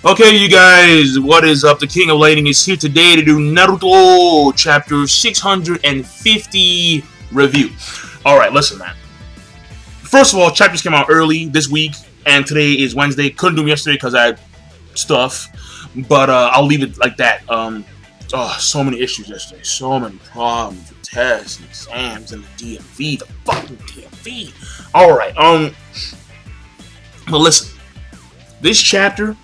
Okay, you guys, what is up? The King of Lighting is here today to do Naruto chapter 650 review. Alright, listen, man. First of all, chapters came out early this week, and today is Wednesday. Couldn't do them yesterday because I had stuff, but I'll leave it like that. So many issues yesterday. So many problems with tests and exams and the DMV. The fucking DMV. Alright, but listen. This chapter...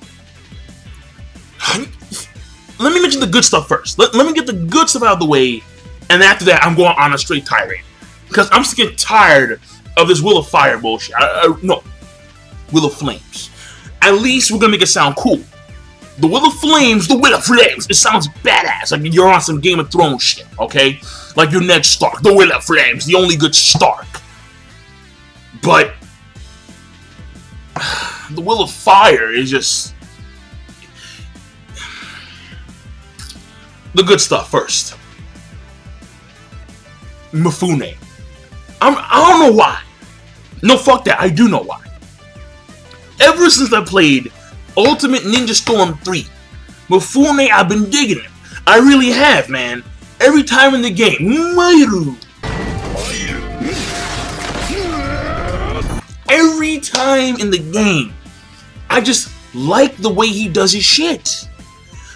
Let me mention the good stuff first. Let me get the good stuff out of the way, and after that, I'm going on a straight tirade. Because I'm just getting tired of this Will of Fire bullshit. No, Will of Flames. At least we're gonna make it sound cool. The Will of Flames, the Will of Flames. It sounds badass, like you're on some Game of Thrones shit, okay? Like you're Ned Stark, the Will of Flames, the only good Stark. But the Will of Fire is just... The good stuff first. Mifune. I don't know why. No, fuck that. I do know why. Ever since I played Ultimate Ninja Storm 3, Mifune, I've been digging him. I really have, man. Every time in the game. Every time in the game. I just like the way he does his shit.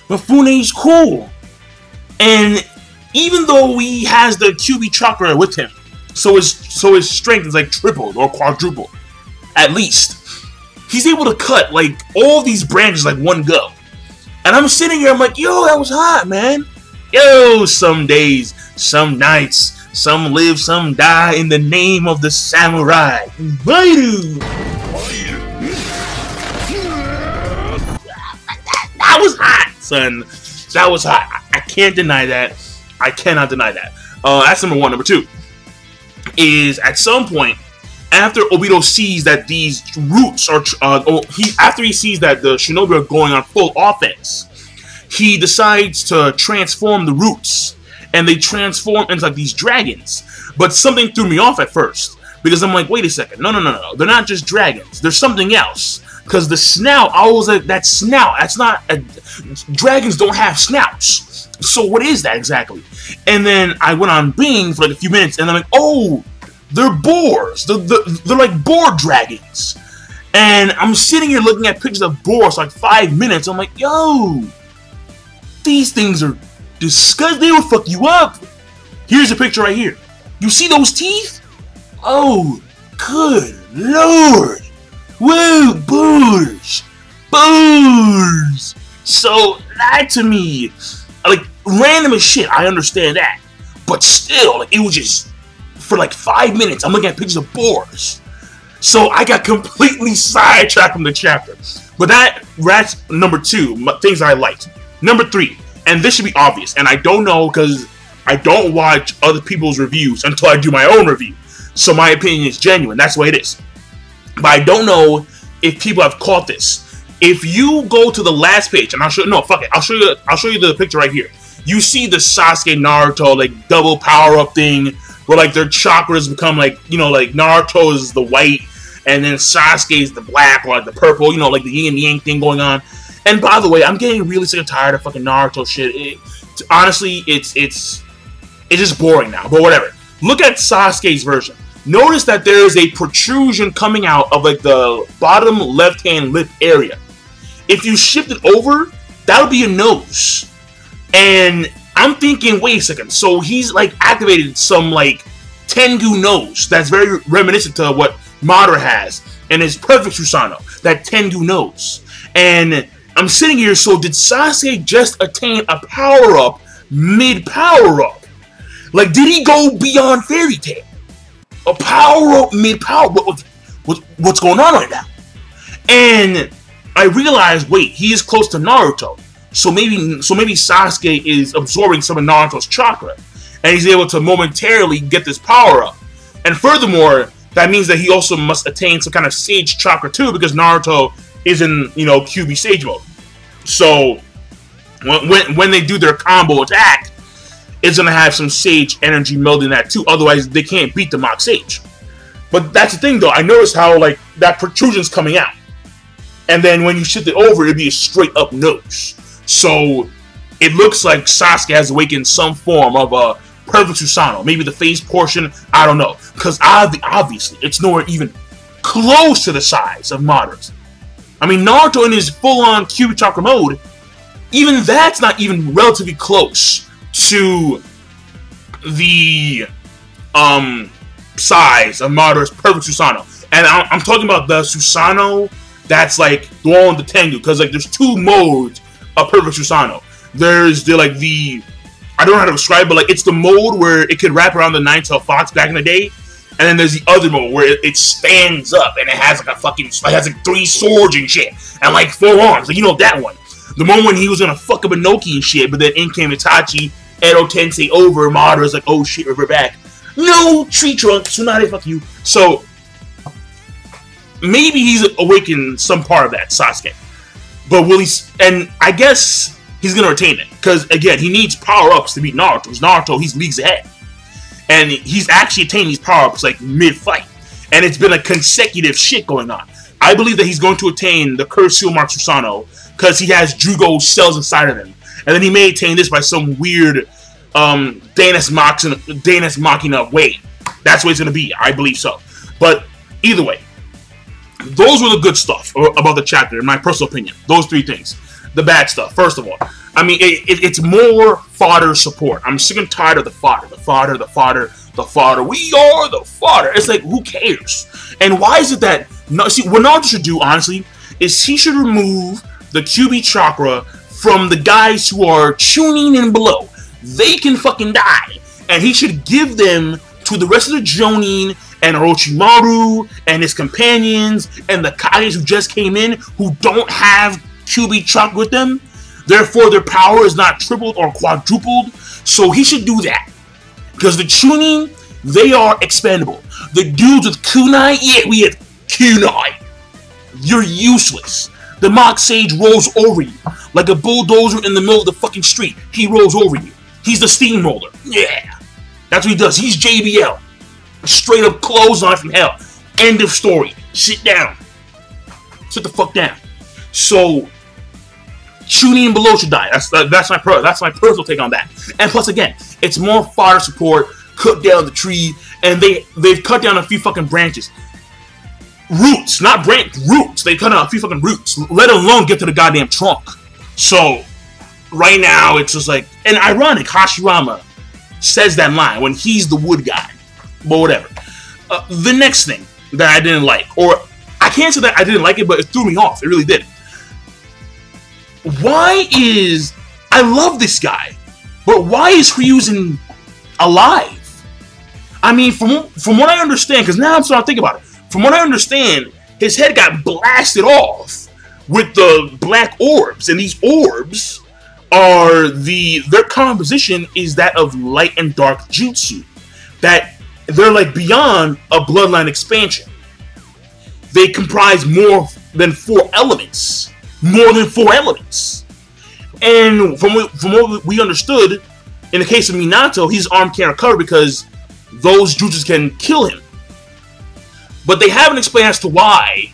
Mifune's cool. And even though he has the QB chakra with him, so his strength is like tripled or quadrupled, at least, he's able to cut like all these branches like one go. And I'm sitting here, I'm like, yo, that was hot, man. Yo, some days, some nights, some live, some die in the name of the samurai. That was hot, son. That was hot. I can't deny that. I cannot deny that. That's number one. Number two is at some point after Obtio sees that these roots are after he sees that the shinobi are going on full offense, he decides to transform the roots, and they transform into like these dragons. But something threw me off at first because I'm like, wait a second, no, they're not just dragons. There's something else. Because the snout, I was like, that snout, that's not, dragons don't have snouts. So what is that exactly? And then I went on Bing for like a few minutes, and I'm like, oh, they're boars. They're like boar dragons. And I'm sitting here looking at pictures of boars for like 5 minutes. I'm like, yo, these things are disgusting. They will fuck you up. Here's a picture right here. You see those teeth? Oh, good Lord. Whoa, boars! Boars! So, that to me, like, random as shit, I understand that. But still, like, it was just, for like 5 minutes, I'm looking at pictures of boars. So, I got completely sidetracked from the chapter. But that's number two, things I liked. Number three, and this should be obvious, and I don't know because I don't watch other people's reviews until I do my own review. So, my opinion is genuine, that's the way it is. But I don't know if people have caught this. If you go to the last page, and I'll show you, no, fuck it, I'll show you the picture right here. You see the Sasuke Naruto like double power up thing, where like their chakras become like, you know, like Naruto is the white, and then Sasuke is the black or like the purple, you know, like the yin and yang thing going on. And by the way, I'm getting really sick and tired of fucking Naruto shit. Honestly, it's just boring now. But whatever. Look at Sasuke's version. Notice that there is a protrusion coming out of like the bottom left-hand lip area. If you shift it over, that'll be a nose. And I'm thinking, wait a second, so he's like activated some like Tengu nose that's very reminiscent to what Madara has and his perfect Susanoo, that Tengu nose. And I'm sitting here, so did Sasuke just attain a power-up mid-power-up? Like, did he go beyond Fairy Tail? A power-up mid-power. What's going on right now? And I realized, wait, he is close to Naruto. So maybe Sasuke is absorbing some of Naruto's chakra, and he's able to momentarily get this power-up. And furthermore, that means that he also must attain some kind of Sage chakra too, because Naruto is in, you know, QB Sage mode. So when they do their combo attack, it's going to have some Sage energy melding in that too. Otherwise, they can't beat the Mock Sage. But that's the thing, though. I noticed how, like, that protrusion's coming out. and then when you shift it over, it'd be a straight up nose. So it looks like Sasuke has awakened some form of a perfect Susanoo. Maybe the face portion, I don't know. Because obviously, it's nowhere even close to the size of Madara's. I mean, Naruto in his full-on Cubic Chakra mode, even that's not even relatively close to the size of Madara's perfect Susanoo. And I'm talking about the Susanoo that's like the one with the Tengu, because like there's two modes of perfect Susanoo. There's the I don't know how to describe it, but like it's the mode where it could wrap around the Nine-Tailed Fox back in the day, and then there's the other mode where it stands up and it has like a fucking, it has like 3 swords and shit, and like 4 arms. Like, you know that one. The one when he was gonna fuck up Inoki and shit, but then in came Itachi, Edo Tensei over, Madara's like, oh shit, we're back. No, tree trunk, Tsunade, fuck you. So maybe he's awakened some part of that, Sasuke. But will he? And I guess he's gonna retain it, because again, he needs power-ups to beat Naruto. Because Naruto, he's leagues ahead, and he's actually attained these power-ups like mid-fight, and it's been a consecutive shit going on. I believe that he's going to attain the Cursed Seal Mark Susanoo because he has Jugo cells inside of him, and then he may attain this by some weird Deus Machina way. That's what it's gonna be. I believe so. But either way, those were the good stuff about the chapter, in my personal opinion. Those 3 things. The bad stuff, first of all. I mean, it's more fodder support. I'm sick and tired of the fodder. The fodder, the fodder, the fodder. We are the fodder. It's like, who cares? And why is it that... See, what Naruto should do, honestly, is he should remove the Kyuubi chakra from the guys who are tuning in below. They can fucking die. And he should give them to the rest of the Jonin and Orochimaru and his companions and the Kages who just came in who don't have Kyuubi chakra with them. Therefore, their power is not tripled or quadrupled. So he should do that. Because the Chunin, they are expendable. The dudes with kunai, yeah, we have kunai. You're useless. The Mock Sage rolls over you. Like a bulldozer in the middle of the fucking street. He rolls over you. He's the steamroller. Yeah. That's what he does. He's JBL. Straight up clothesline from hell. End of story. Sit down. Sit the fuck down. So, Chunin below should die. That's my personal take on that. And plus, again, it's more fodder support. Cut down the tree, and they've cut down a few fucking branches. Roots, not branch, roots. They cut down a few fucking roots. Let alone get to the goddamn trunk. So, right now, it's just like, and ironic, Hashirama says that line when he's the wood guy. But whatever. The next thing that I didn't like, or I can't say that I didn't like it, but it threw me off. It really did. Why is... I love this guy, but why is Ryuzen alive? I mean, from what I understand, because now I'm starting to think about it. From what I understand, his head got blasted off with the black orbs, and these orbs are their composition is that of light and dark jutsu. That they're like beyond a bloodline expansion. They comprise more than 4 elements. More than 4 elements. And from what we understood, in the case of Minato, his arm can't recover because those jutsus can kill him. But they haven't explained as to why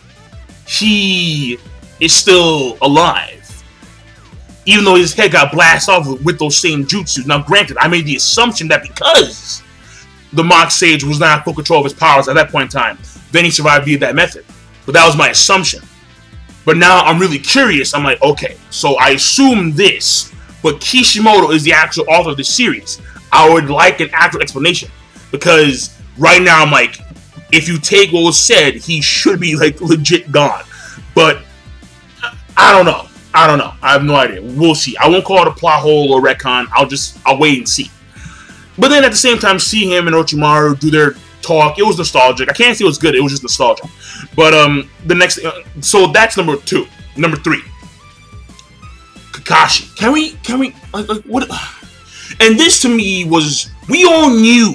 he is still alive. Even though his head got blasted off with those same jutsus. Now granted, I made the assumption that because the Mock Sage was not in full control of his powers at that point in time, then he survived via that method. But that was my assumption. But now I'm really curious. I'm like, okay, so I assume this, but Kishimoto is the actual author of the series. I would like an actual explanation. Because right now I'm like, if you take what was said, he should be like legit gone. But I don't know. I have no idea. We'll see. I won't call it a plot hole or retcon. I'll wait and see. But then at the same time, see him and Orochimaru do their talk. It was nostalgic. I can't say it was good. It was just nostalgic. But the next, so that's number 2. Number 3, Kakashi. Can we what? And this to me was, we all knew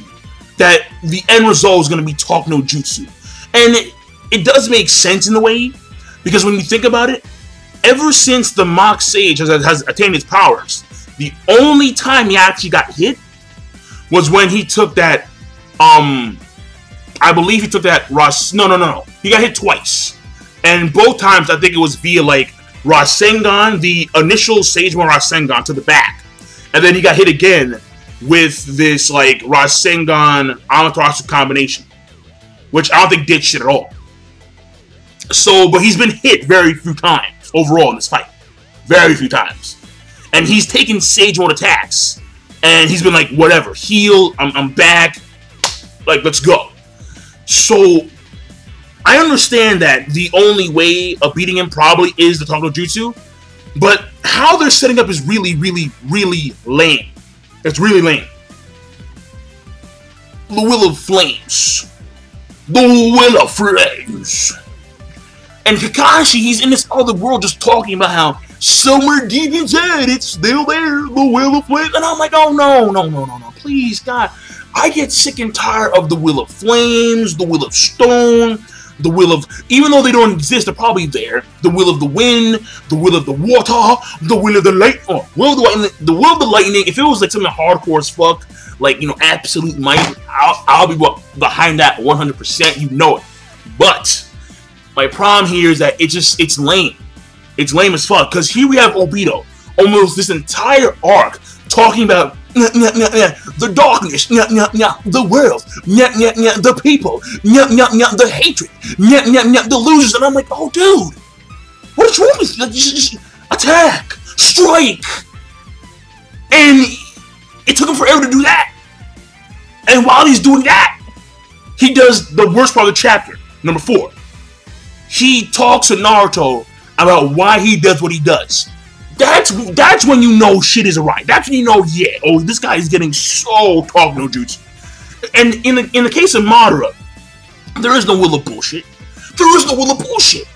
that the end result was going to be talk no jutsu, and it does make sense in a way, because when you think about it, ever since the Mock Sage has attained his powers, the only time he actually got hit was when he took that, I believe he took that No. He got hit twice. And both times, I think it was via, like, Rasengan, the initial Sage 1 Rasengan to the back. And then he got hit again with this, like, Rasengan Amaterasu combination. Which I don't think did shit at all. So, but he's been hit very few times overall in this fight. Very few times. And he's taken Sage 1 attacks. And he's been like, whatever, heal, I'm back. Like, let's go. So, I understand that the only way of beating him probably is the Tongo Jutsu. But how they're setting up is really, really, really lame. It's really lame. The Will of Flames. The Will of Flames. And Kakashi, he's in this other world just talking about how somewhere deep inside it's still there, the Will of Flames. And I'm like, oh no, please, God. I get sick and tired of the Will of Flames, the Will of Stone, the Will of, even though they don't exist, they're probably there. The Will of the Wind, the Will of the Water, the Will of the Light, the Will of the Lightning. If it was like something hardcore as fuck, like, you know, absolute might, I'll be behind that 100%, you know it. But my problem here is that it's lame. It's lame as fuck, because here we have Obito, almost this entire arc, talking about the darkness, the world, the people, the hatred, the losers, and I'm like, oh dude, what is wrong with you? Like, just attack, strike, and it took him forever to do that. And while he's doing that, he does the worst part of the chapter, number 4. He talks to Naruto about why he does what he does. That's when you know shit is alright. That's when you know, yeah, oh, this guy is getting so talk no jutsu. And in the case of Madara, there is no will of bullshit. There is no will of bullshit.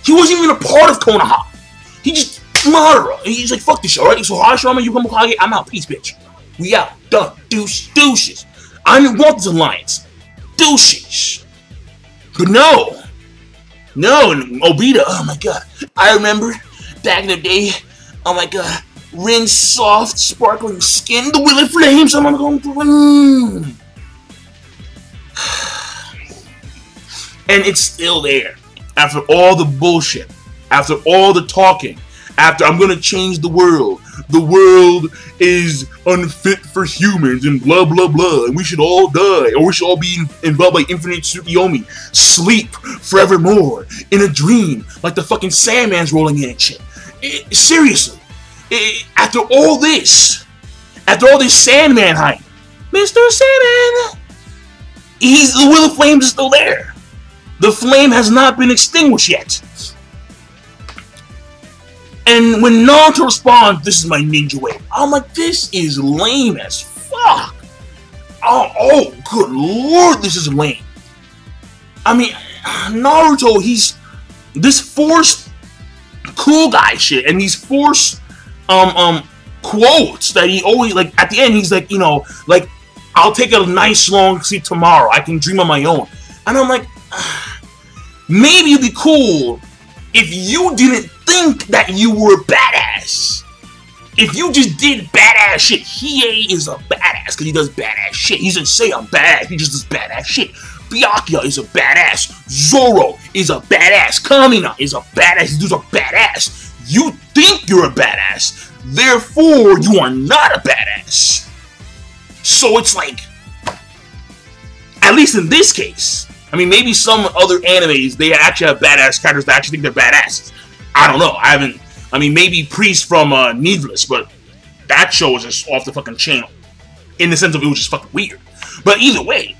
He wasn't even a part of Konoha. He just Madara. He's like, fuck this shit, alright? So Hashirama, you come Hokage, I'm out. Peace, bitch. We out. Done. Deuces. I didn't want this alliance. Deuces. But no, and Obito, oh my god. I remember back in the day, oh my god, Rin's soft, sparkling skin, the Will of Flames, I'm going to And it's still there. After all the bullshit, after all the talking, after I'm gonna change the world is unfit for humans and blah blah blah, and we should all die, or we should all be involved by infinite Tsukiyomi, sleep forevermore in a dream like the fucking Sandman's rolling in and shit. Seriously, after all this Sandman hype, Mr. Sandman, the Will of Flames is still there. The flame has not been extinguished yet. And when Naruto responds, this is my ninja way, I'm like, this is lame as fuck. Oh, good lord, this is lame. I mean, Naruto, he's this forced cool guy shit, and these forced quotes that he always, like, at the end, he's like, you know, like, I'll take a nice long sleep tomorrow, I can dream on my own. And I'm like, maybe it'd be cool if you didn't think that you were badass. If you just did badass shit. Hiei is a badass because he does badass shit. He doesn't say I'm badass, he just does badass shit. Byakuya is a badass. Zoro is a badass. Kamina is a badass. These dudes are badass. You think you're a badass, therefore you are not a badass. So it's like, at least in this case, I mean, maybe some other animes, they actually have badass characters that actually think they're badasses. I don't know. I mean, maybe Priest from Needless, but that show was just off the fucking channel. In the sense of it was just fucking weird. But either way,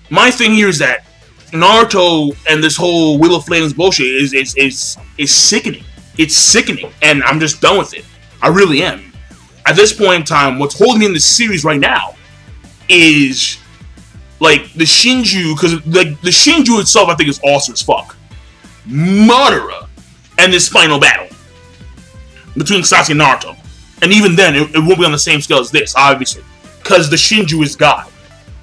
my thing here is that Naruto and this whole Will of Flames bullshit is sickening. It's sickening, and I'm just done with it. I really am. At this point in time, what's holding me in this series right now is, like, the Shinju, because like the Shinju itself, I think is awesome as fuck. Madara and this final battle between Sasuke and Naruto, and even then, it won't be on the same scale as this, obviously, because the Shinju is God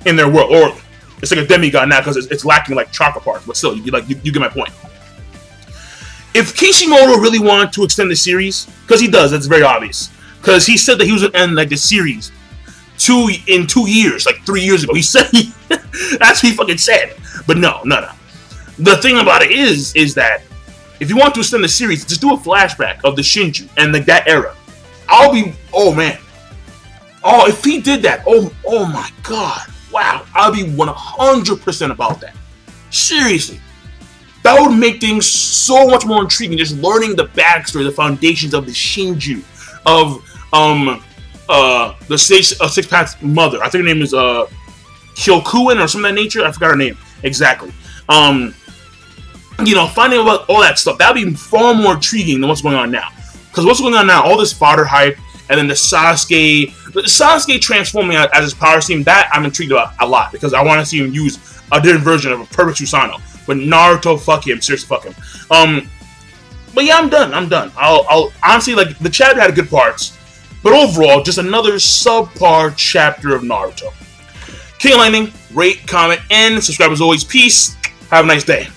in their world, or it's like a demigod now because it's lacking like chakra parts, but still, you get my point. If Kishimoto really wanted to extend the series, because he does, that's very obvious, because he said that he was going to end like the series in 2 years, like 3 years ago. He said that's what he fucking said. But no. the thing about it is that if you want to extend the series, just do a flashback of the Shinju and like that era. I'll be, oh man, oh if he did that, oh my god, wow, I'll be 100% about that. Seriously, that would make things so much more intriguing. Just learning the backstory, the foundations of the Shinju, of the Six Path's mother. I think her name is Kyokuin or something of that nature. I forgot her name exactly. You know, finding about all that stuff, that'd be far more intriguing than what's going on now. Because what's going on now, all this fodder hype, and then the Sasuke transforming as his power scheme, that I'm intrigued about a lot, because I want to see him use a different version of a perfect Susanoo. But Naruto, fuck him, seriously, fuck him. But yeah, I'm done. I'll honestly, like, the chapter had good parts, but overall, just another subpar chapter of Naruto. King Lightning, rate, comment, and subscribe as always. Peace. Have a nice day.